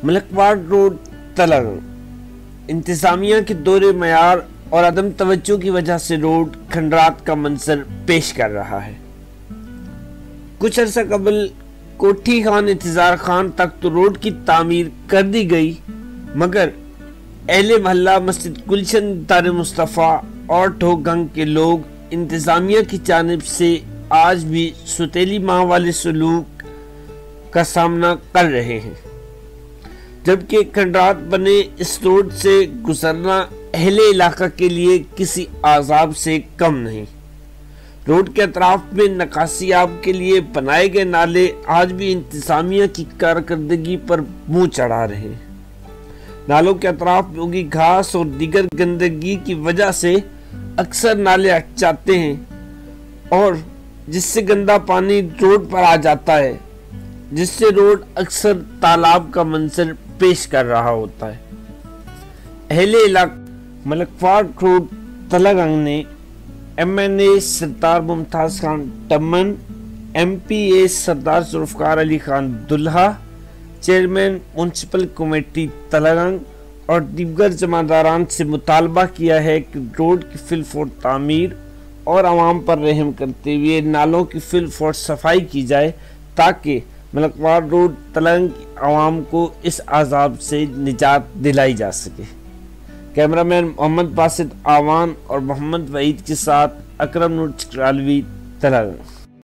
ملکواڑ road تلنگانگ۔ انتظامیہ کے دور معیار اور عدم توجہ کی وجہ سے روڈ کھنڈرات کا منظر پیش کر رہا ہے۔ کچھ عرصہ قبل کوٹھی خان انتظار خان تک تو روڈ کی تعمیر کر دی گئی، مگر اہل محلہ مسجد گلشن دار مصطفیٰ اور ٹھوگنگ کے لوگ انتظامیہ کی جانب سے آج بھی سوتیلی ماں والے سلوک کا سامنا کر رہے ہیں، جبکہ کھنڈرات بنے اس روڈ سے گزرنا اہل علاقہ کے لیے کسی عذاب سے کم نہیں۔ روڈ کے اطراف میں نکاسی آب کے لیے بنائے گئے نالے آج بھی انتظامیہ کی کارکردگی پر منہ چڑھا رہے ہیں۔ نالوں کے اطراف میں اگی گھاس اور دیگر گندگی کی وجہ سے اکثر نالے اٹک جاتے ہیں اور جس سے گندا پانی روڈ پر آ جاتا ہے، جس سے روڈ اکثر تالاب کا منظر پیش کر رہا ہوتا ہے۔ اہل علاقہ ملکواڑ روڈ تلنگانگ نے ایم این اے سردار ممتاز خان ٹمن، ایم پی اے سردار Zulfiqar Ali Khan دلہا، chairman municipal committee تلنگانگ اور دیگر جمعداران سے مطالبہ کیا ہے کہ روڈ کی فی الفور تعمیر اور عوام پر رحم کرتے ہوئے نالوں کی فی الفور صفائی کی جائے تاکہ ملکواڑ روڈ تلنگانگ کی عوام کو اس عذاب سے نجات دلائی جا سکے۔ کیمرامین محمد باسط آوان اور محمد وحید کے ساتھ اکرم نور چکرالوی، تلنگانگ۔